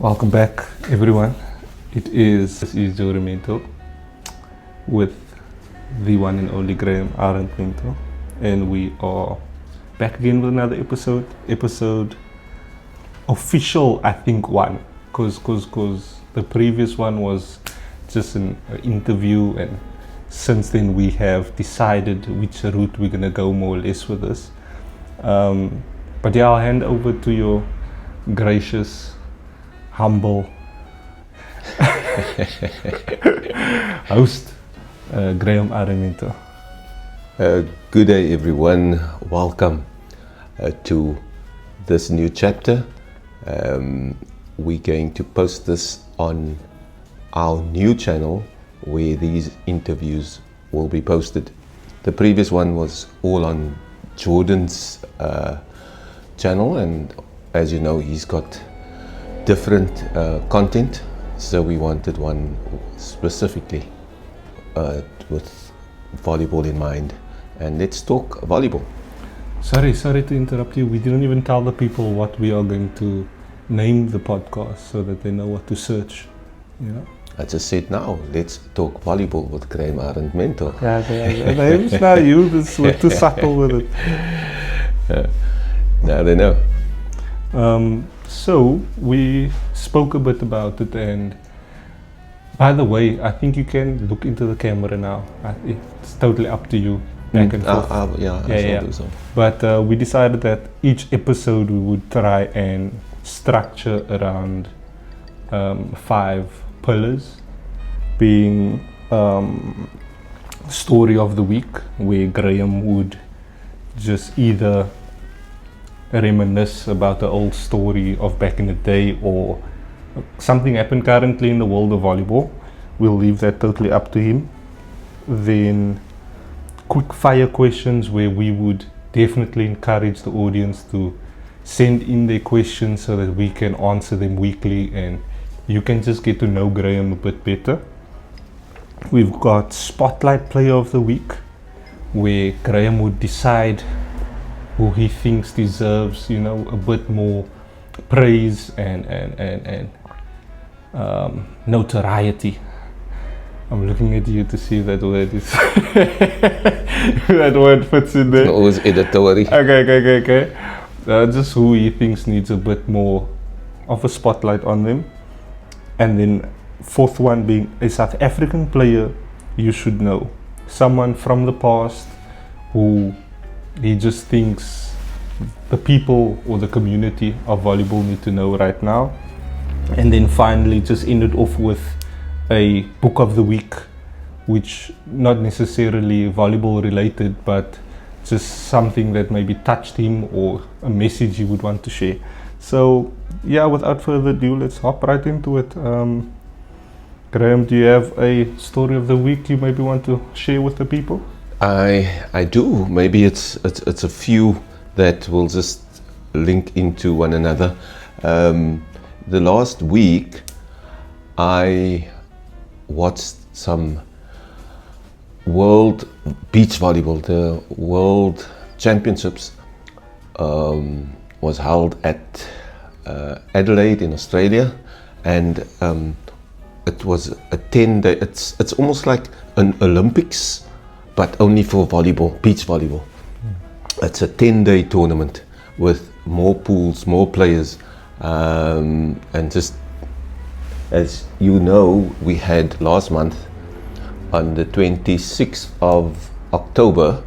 Welcome back, everyone. This is Jory Mento with the one and only Graham Arendt Mento, and we are back again with another episode official, I think, one, because the previous one was just an interview, and since then we have decided which route we're gonna go more or less with this. But yeah, I'll hand over to your gracious, humble host, Graham Aramento. Good day, everyone. Welcome to this new chapter. We're going to post this on our new channel where these interviews will be posted. The previous one was all on Jordan's channel, and as you know, he's got different content, so we wanted one specifically with volleyball in mind. And let's talk volleyball. Sorry to interrupt you. We didn't even tell the people what we are going to name the podcast so that they know what to search. You know? I just said now, let's talk volleyball with Graham Arendt Mento. Yeah. Now you were too subtle with it. Now they know. So we spoke a bit about it, and by the way, I think you can look into the camera now. It's totally up to you, back and forth. I do so. But we decided that each episode we would try and structure around 5 pillars, being story of the week, where Graham would just either reminisce about the old story of back in the day or something happened currently in the world of volleyball. We'll leave that totally up to him. Then quick-fire questions, where we would definitely encourage the audience to send in their questions so that we can answer them weekly and you can just get to know Graham a bit better. We've got Spotlight Player of the Week, where Graham would decide who he thinks deserves, a bit more praise and notoriety. I'm looking at you to see if that word is that word fits in there. It's always editorial. Okay. Just who he thinks needs a bit more of a spotlight on them. And then 4th one being a South African player you should know. Someone from the past who he just thinks the people or the community of volleyball need to know right now. And then finally just end it off with a book of the week, which not necessarily volleyball related, but just something that maybe touched him or a message he would want to share. So yeah, without further ado, let's hop right into it. Graham, do you have a story of the week you maybe want to share with the people? I do. Maybe it's a few that will just link into one another. The last week I watched some world beach volleyball. The world championships was held at Adelaide in Australia, and it was a 10-day. It's almost like an Olympics, but only for volleyball, beach volleyball. It's a 10-day tournament with more pools, more players, and just as you know, we had last month on the 26th of October,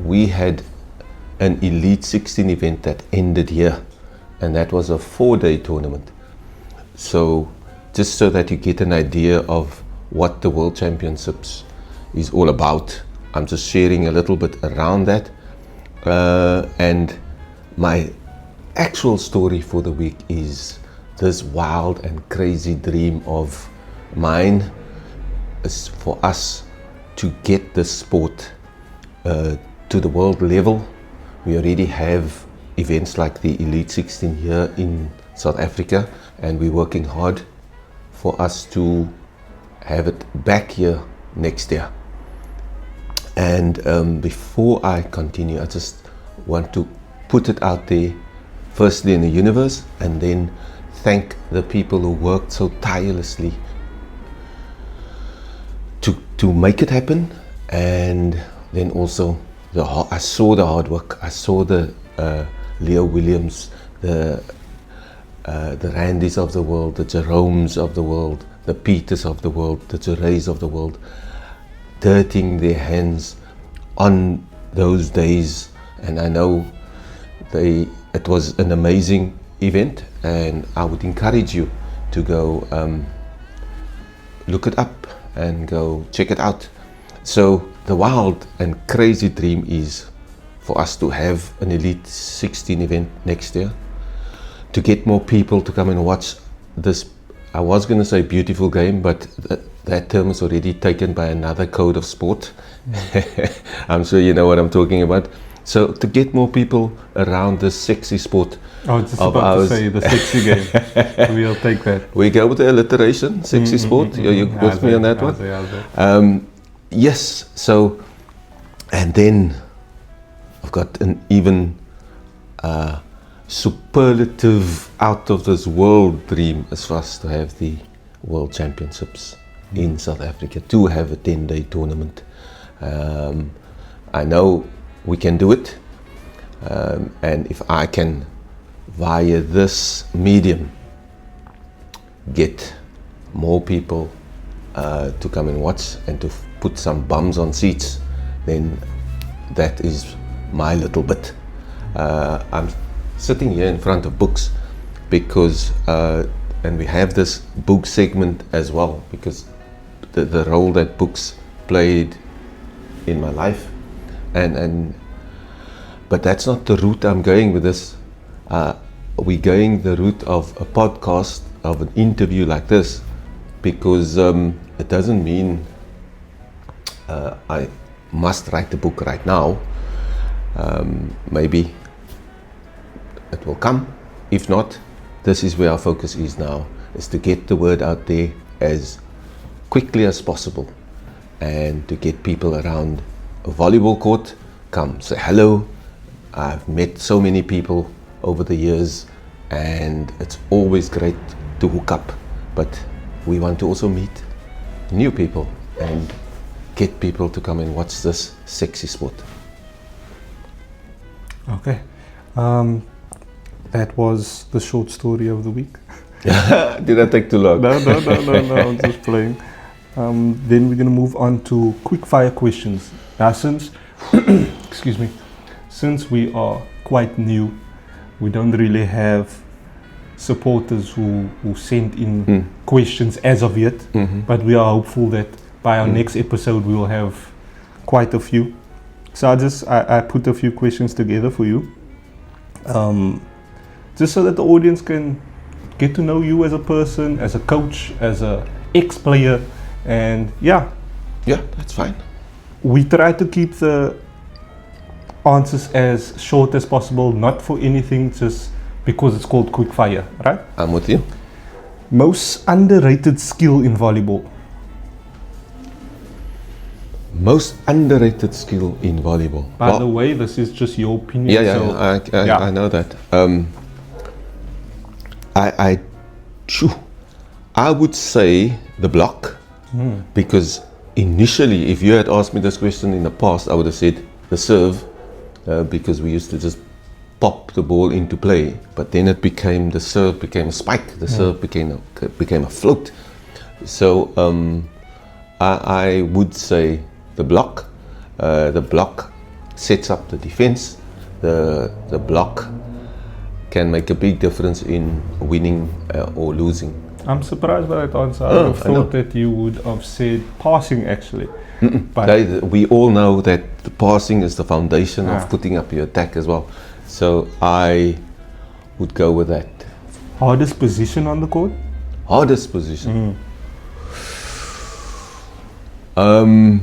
we had an Elite 16 event that ended here, and that was a 4-day tournament. So just so that you get an idea of what the World Championships is all about, I'm just sharing a little bit around that. And my actual story for the week is this wild and crazy dream of mine is for us to get this sport to the world level. We already have events like the Elite 16 here in South Africa, and we're working hard for us to have it back here next year. And before I continue, I just want to put it out there, firstly in the universe, and then thank the people who worked so tirelessly to make it happen, and then also I saw the hard work. I saw the Leo Williams, the Randys of the world, the Jeromes of the world, the Peters of the world, the Jerays of the world, dirtying their hands on those days. And I know it was an amazing event, and I would encourage you to go look it up and go check it out. So the wild and crazy dream is for us to have an Elite 16 event next year, to get more people to come and watch this, I was going to say beautiful game, but that term is already taken by another code of sport. I'm sure you know what I'm talking about. So to get more people around this sexy sport. I was just about to say the sexy game. We'll take that. We go with the alliteration, sexy sport. You with me on that one? Yes, so, and then I've got an even superlative out of this world dream as for us to have the World Championships in South Africa, to have a 10-day tournament. I know we can do it, and if I can via this medium get more people to come and watch and to put some bums on seats, then that is my little bit. I'm sitting here in front of books because and we have this book segment as well, because the role that books played in my life, but that's not the route I'm going with this. We're going the route of a podcast, of an interview like this, because it doesn't mean I must write the book right now. Maybe it will come. If not, this is where our focus is now, is to get the word out there as quickly as possible, and to get people around a volleyball court, come say hello. I've met so many people over the years, and it's always great to hook up, but we want to also meet new people and get people to come and watch this sexy sport. Okay, that was the short story of the week. Did I take too long? No, I'm just playing. Then we're going to move on to quickfire questions. Now, since excuse me, since we are quite new, we don't really have supporters who sent in questions as of yet, but we are hopeful that by our next episode we will have quite a few. So I put a few questions together for you, just so that the audience can get to know you as a person, as a coach, as a ex-player, and yeah, that's fine. we try to keep the answers as short as possible, not for anything, just because it's called quickfire, right? I'm with you. Most underrated skill in volleyball? Most underrated skill in volleyball. By the way, this is just your opinion. I know that. I would say the block, because initially, if you had asked me this question in the past, I would have said the serve, because we used to just pop the ball into play, but then the serve became a spike, the serve became a float. So I would say the block. The block sets up the defense. The block can make a big difference in winning or losing. I'm surprised by that answer. I would have thought that you would have said passing, actually. But we all know that the passing is the foundation of putting up your attack as well. So I would go with that. Hardest position on the court? Hardest position? I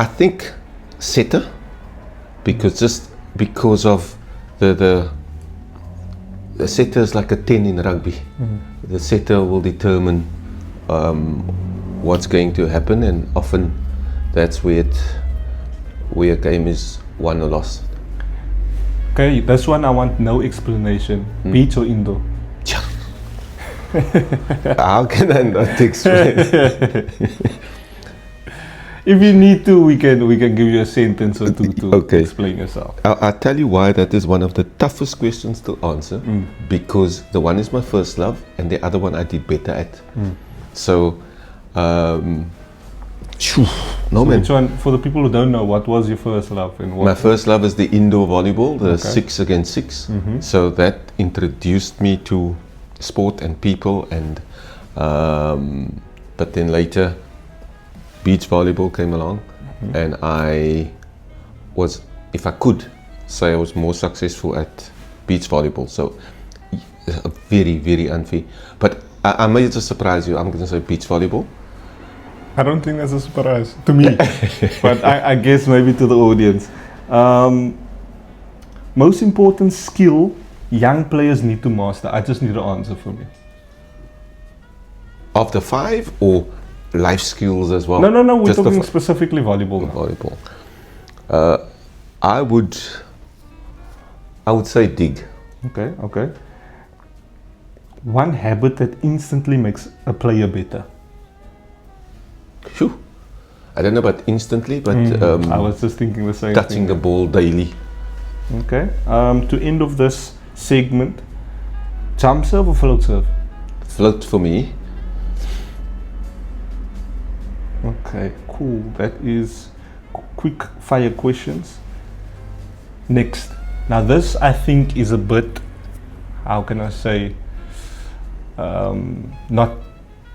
think setter, because of the setter is like a 10 in rugby. The setter will determine what's going to happen, and often that's where a game is won or lost. Okay, this one I want no explanation. Beach or indoor? How can I not explain? If you need to, we can give you a sentence or two to Okay. explain yourself. I'll tell you why that is one of the toughest questions to answer, because the one is my first love and the other one I did better at. So, no man. Which one, for the people who don't know, what was your first love and what? My first love is the indoor volleyball, the Okay. 6 against 6. So that introduced me to sport and people, and but then later beach volleyball came along, and I was, if I could say, I was more successful at beach volleyball. So very, very unfair. But I may just surprise you. I'm going to say beach volleyball. I don't think that's a surprise to me, but I guess maybe to the audience. Most important skill young players need to master. I just need an answer from you. Of the 5 or life skills as well? No, we're Just the talking fi- specifically volleyball now. volleyball. I would say dig. Okay. One habit that instantly makes a player better. Phew. I don't know about instantly, but I was just thinking the same touching thing. the ball daily. Okay. To end of this segment, jump serve or float serve? Float for me. Okay, cool. That is quick fire questions. Next. Now this I think is a bit, how can I say, not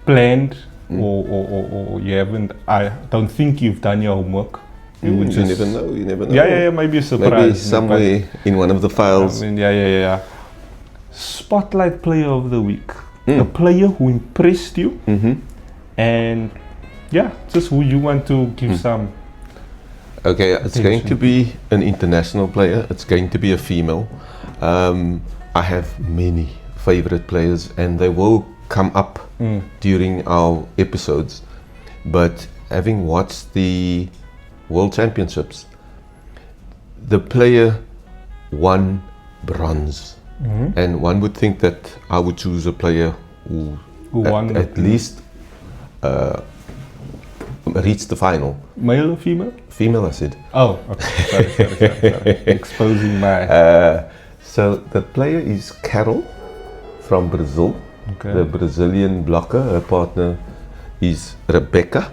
planned, or you haven't, I don't think you've done your homework. You would You just, never know. You never know. yeah, maybe a surprise. Maybe somewhere in one of the but, files. I mean, yeah. Spotlight player of the week. A player who impressed you, and yeah, just who you want to give some. Okay, it's going to be an international player. It's going to be a female. I have many favorite players, and they will come up during our episodes. But having watched the World Championships, the player won bronze, and one would think that I would choose a player who won at least reached the final. Male or female? Female, I said. Oh, okay. Sorry. Exposing my. So the player is Carol from Brazil, Okay. the Brazilian blocker. Her partner is Rebecca.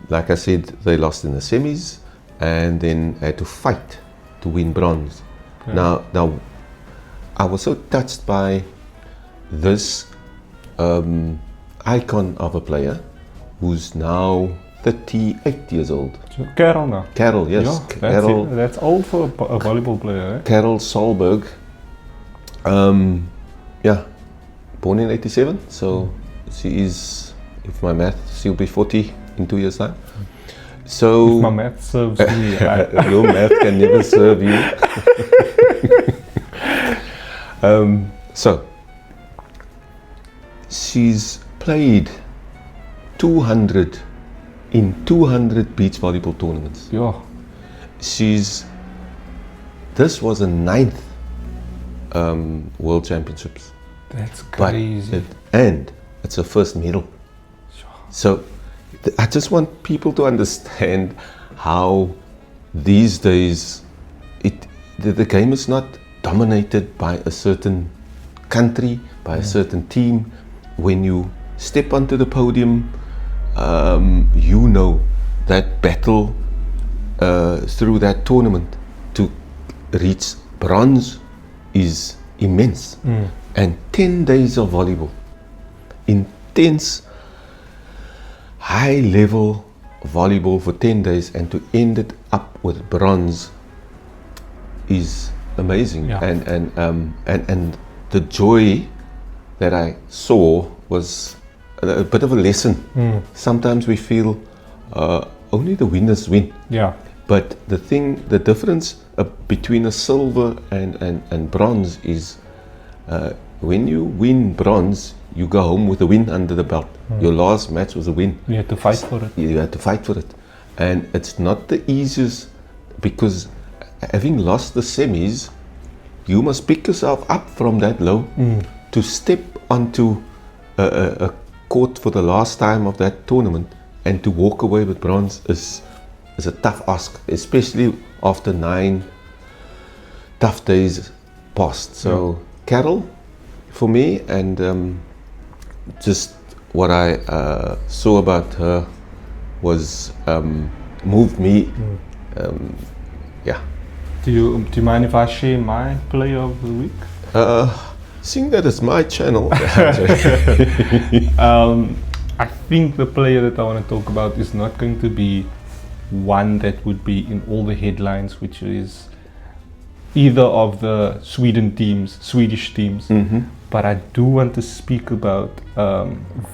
Like I said, they lost in the semis and then had to fight to win bronze. Okay. Now, I was so touched by this icon of a player who's now 38 years old. Carol now. Carol, yes. Yeah, Carol. that's old for a volleyball player, eh? Carol Solberg, born in 87, so she is, if my math, she'll be 40 in 2 years' time. So My math serves me. your math can never serve you. So she's played 200 beach volleyball tournaments. Yeah. This was a 9th World Championships. That's But crazy. it's a first medal. So I just want people to understand how these days the game is not dominated by a certain country, by a certain team. When you step onto the podium, you know that battle through that tournament to reach bronze is immense. And 10 days of volleyball, intense, high level volleyball for 10 days, and to end it up with bronze is amazing. Yeah. And the joy that I saw was a bit of a lesson. Sometimes we feel only the winners win. Yeah. But the difference between a silver and bronze is when you win bronze, you go home with a win under the belt. Your last match was a win. You have to fight for it. You had to fight for it. And it's not the easiest, because having lost the semis, you must pick yourself up from that low to step onto a court for the last time of that tournament and to walk away with bronze is a tough ask, especially after 9 tough days past. So Carol, for me, and just what I saw about her was moved me. Yeah. Do you mind if I share my player of the week? Seeing that it's my channel, I think the player that I want to talk about is not going to be one that would be in all the headlines, which is either of the Swedish teams. But I do want to speak about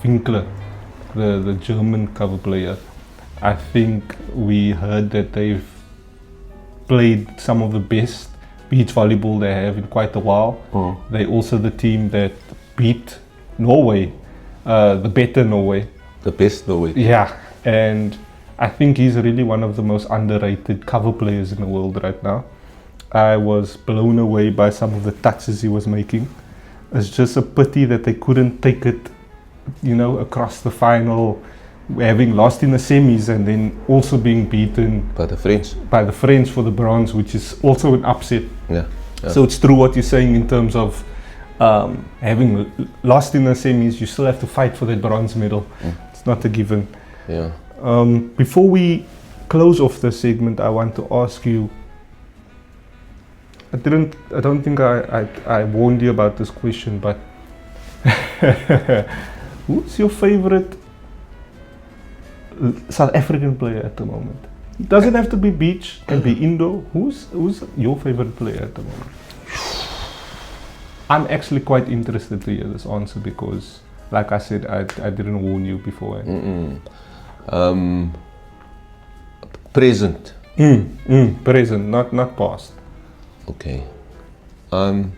Winkler, the German cover player. I think we heard that they've played some of the best beach volleyball they have in quite a while. They're also the team that beat Norway, the better Norway. The best Norway. Yeah, and I think he's really one of the most underrated cover players in the world right now. I was blown away by some of the touches he was making. It's just a pity that they couldn't take it, across the final, having lost in the semis and then also being beaten By the French for the bronze, which is also an upset. Yeah. So it's true what you're saying in terms of having lost in the semis, you still have to fight for that bronze medal. It's not a given. Yeah. Before we close off the segment, I want to ask you. I don't think I warned you about this question, but who's your favorite South African player at the moment? It doesn't have to be beach, can be indoor. Who's your favorite player at the moment? I'm actually quite interested to hear this answer because, like I said, I didn't warn you before. Present. Present, not past. Okay. I'm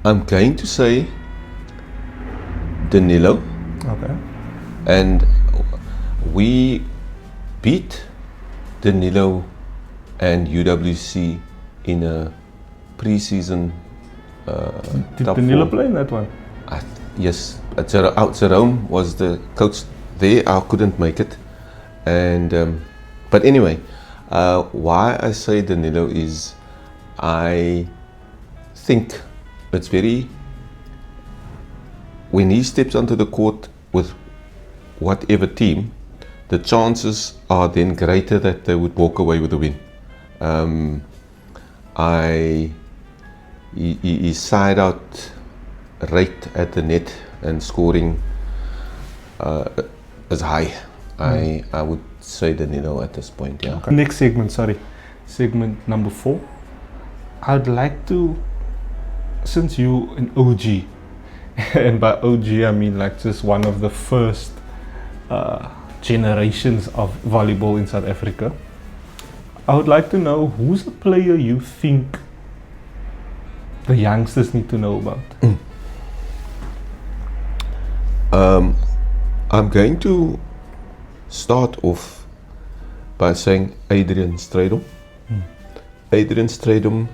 going to say Danilo. Okay. And we beat Danilo and UWC in a pre-season Did top Danilo 4. play in that one? Yes, Jerome was the coach there. I couldn't make it, and but anyway, why I say Danilo is I think it's very, when he steps onto the court with whatever team, the chances are then greater that they would walk away with a win. His side out rate at the net and scoring is high. I would say Danilo at this point, yeah. Okay. Next segment, segment number 4. I'd like to, since you an OG, and by OG I mean like just one of the first generations of volleyball in South Africa, I would like to know who's a player you think the youngsters need to know about. I'm going to start off by saying Adrian Stradom. Adrian Stradom,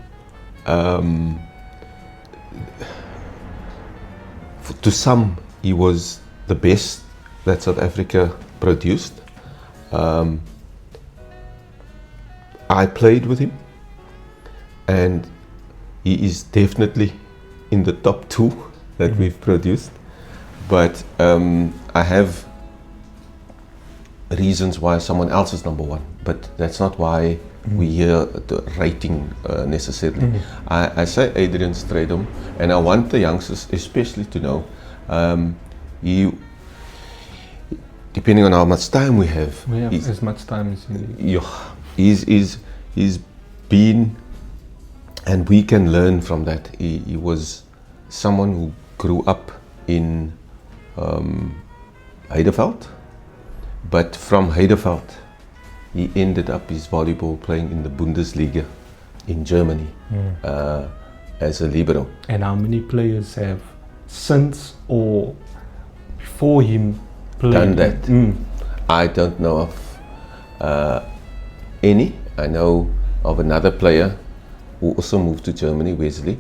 to some, he was the best that South Africa produced. I played with him, and he is definitely in the top 2 that we've produced. But I have reasons why someone else is number 1, but that's not why we hear the rating necessarily. I say Adrian Stradom, and I want the youngsters especially to know, depending on how much time we have. We have as much time as you need. He's been, and we can learn from that. He was someone who grew up in Heideveld, but from Heideveld he ended up his volleyball playing in the Bundesliga in Germany as a libero. And how many players have since or before him played done that? I don't know of any. I know of another player who also moved to Germany, Wesley,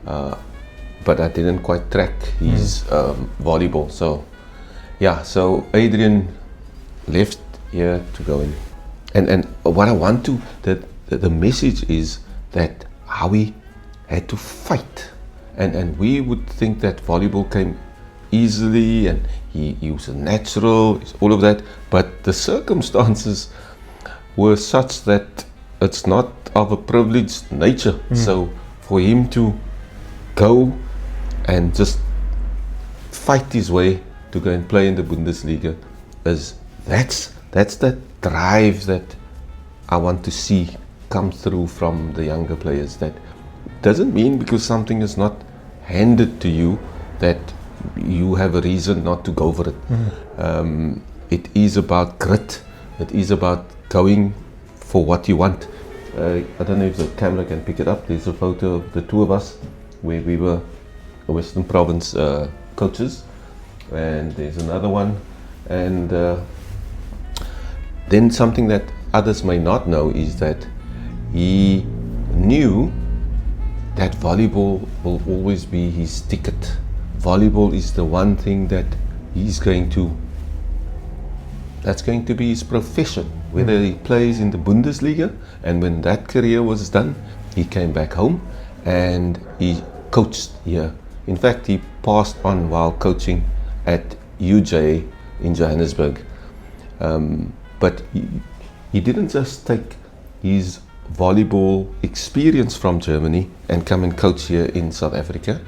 but I didn't quite track his volleyball. So yeah, so Adrian left here to go in, and what I want to the message is that Howie had to fight, and we would think that volleyball came easily and he was a natural, all of that, but the circumstances were such that it's not of a privileged nature. So for him to go and just fight his way to go and play in the Bundesliga, that's the drive that I want to see come through from the younger players. That doesn't mean because something is not handed to you that you have a reason not to go for it. It is about grit. It is about going for what you want. I don't know if the camera can pick it up. There's a photo of the two of us where we were Western Province coaches, and there's another one. And then something that others may not know is that he knew that volleyball will always be his ticket. Volleyball is the one thing that that's going to be his profession, whether he plays in the Bundesliga. And when that career was done, he came back home and he coached here. In fact, he passed on while coaching at UJ in Johannesburg. But he didn't just take his volleyball experience from Germany and come and coach here in South Africa.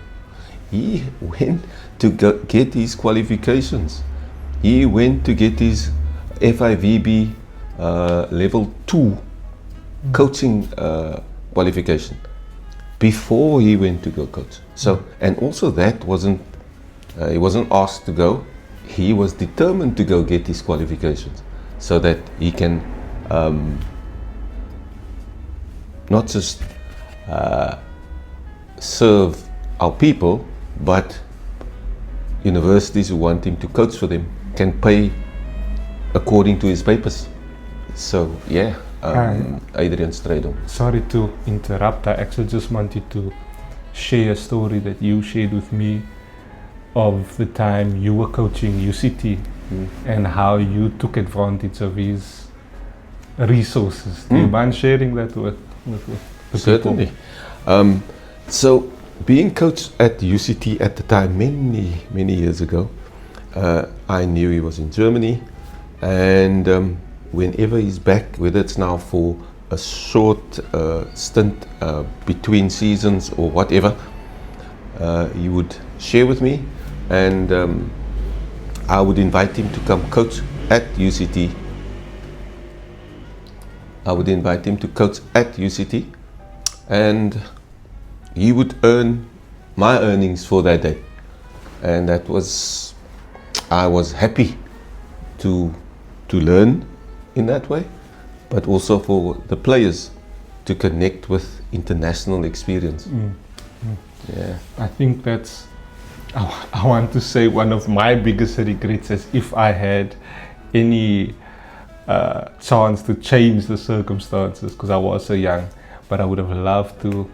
He went to get his qualifications. He went to get his FIVB level 2 coaching qualification before he went to go coach. So, and also that he wasn't asked to go. He was determined to go get his qualifications so that he can not just serve our people, but universities who want him to coach for them can pay according to his papers. So yeah, Adrian Stradom. Sorry to interrupt. I actually just wanted to share a story that you shared with me of the time you were coaching UCT and how you took advantage of his resources. Do you mind sharing that with the Certainly. people? So being coached at UCT at the time, many years ago, I knew he was in Germany, and whenever he's back, whether it's now for a short stint between seasons or whatever, he would share with me, and I would invite him to come coach at UCT. And he would earn my earnings for that day, and I was happy to learn in that way, but also for the players to connect with international experience. Yeah, I think that's, I want to say, one of my biggest regrets is if I had any chance to change the circumstances, because I was so young, but I would have loved to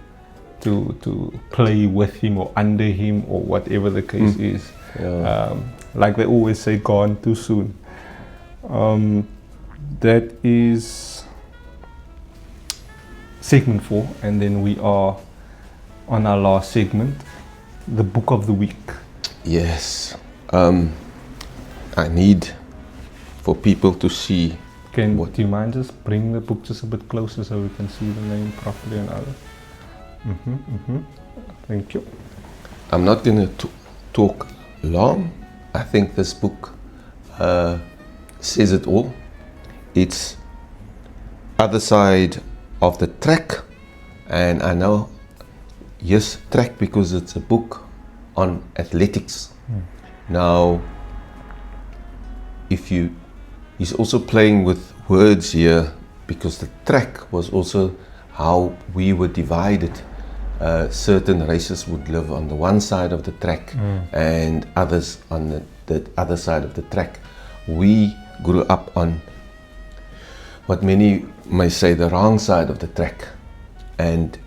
play with him or under him or whatever the case is. yeah. Like they always say, gone too soon. That is segment 4, and then we are on our last segment, the book of the week. Yes. I need for people to see. Do you mind just bring the book just a bit closer so we can see the name properly and other? Thank you. I'm not going to talk long. I think this book says it all. It's Other Side of the Track, and I know, yes, track, because it's a book on athletics. Now, he's also playing with words here, because the track was also how we were divided. Certain races would live on the one side of the track and others on the other side of the track. We grew up on what many may say the wrong side of the track. And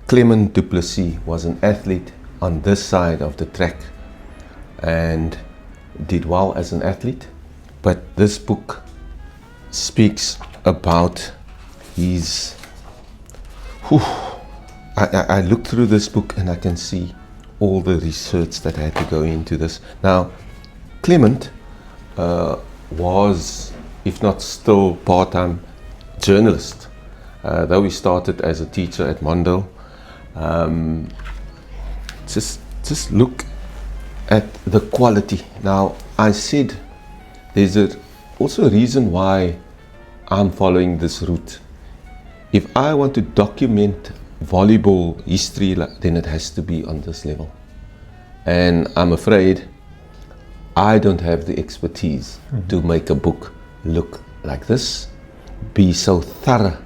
Clement du Plessis was an athlete on this side of the track and did well as an athlete. But this book speaks about his... I looked through this book and I can see all the research that had to go into this. Now, Clement was, if not still, part-time journalist. Though he started as a teacher at Mondale. Just look at the quality. Now, I said there's also a reason why I'm following this route. If I want to document volleyball history, then it has to be on this level. And I'm afraid I don't have the expertise to make a book look like this, be so thorough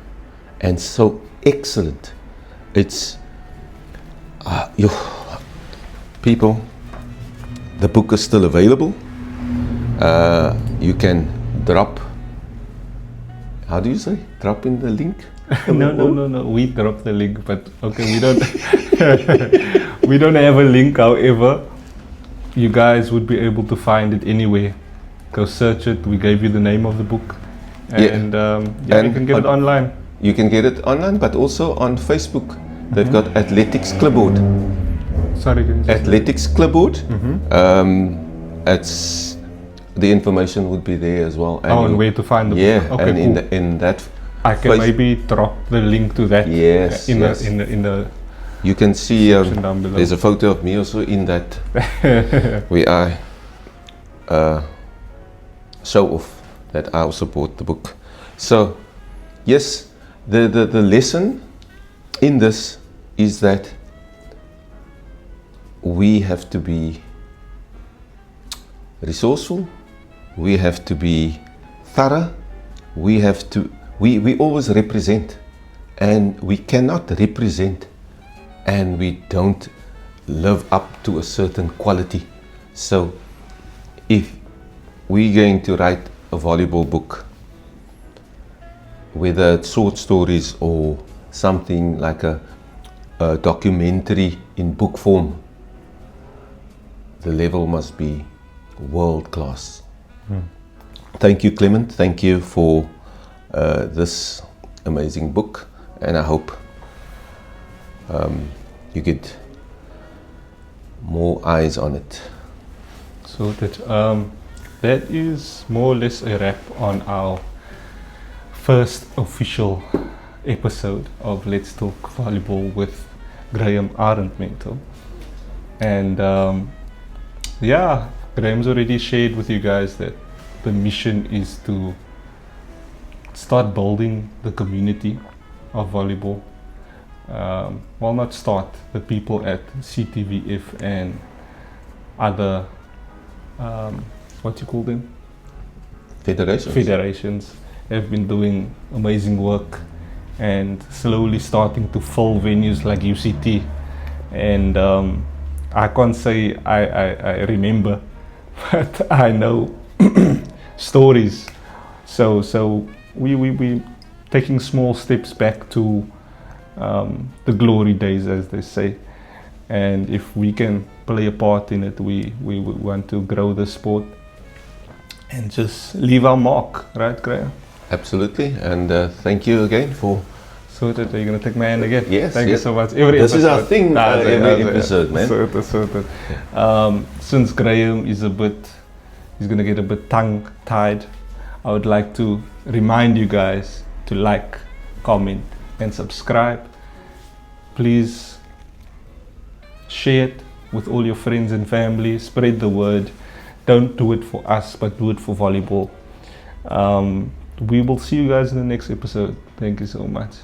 and so excellent. It's people, the book is still available. You can drop, how do you say, drop in the link? No, we dropped the link, but okay, we don't we don't have a link. However, you guys would be able to find it anywhere. Go search it. We gave you the name of the book, and you can get it online. You can get it online, but also on Facebook. They've got Athletics Clipboard. Sorry, Athletics Clipboard. It's the information would be there as well. And where to find the book. Okay, and cool. in that I can maybe drop the link to that. Yes, in yes. the you can see down below. There's a photo of me also in that where I show off that I also bought the book. So yes, the lesson in this is that we have to be resourceful, we have to be thorough, we always represent, and we cannot represent and we don't live up to a certain quality. So if we're going to write a volleyball book, whether it's short stories or something like a documentary in book form, the level must be world class. Thank you, Clement. Thank you for this amazing book, and I hope you get more eyes on it. So that is more or less a wrap on our first official episode of Let's Talk Volleyball with Graham Arendtmentel. And Graham's already shared with you guys that the mission is to start building the community of volleyball. Not start, the people at CTVF and other, what you call them? Federations have been doing amazing work and slowly starting to fill venues like UCT. And I can't say I remember, but I know stories. So we taking small steps back to the glory days, as they say. And if we can play a part in it, we want to grow the sport and just leave our mark, right, Graham? Absolutely, and thank you again for... So that you're going to take my hand again? Yes. Thank you so much. This is our thing, every episode, man. Since Graham is he's going to get a bit tongue-tied, I would like to remind you guys to like, comment, and subscribe. Please share it with all your friends and family. Spread the word. Don't do it for us, but do it for volleyball. We will see you guys in the next episode. Thank you so much.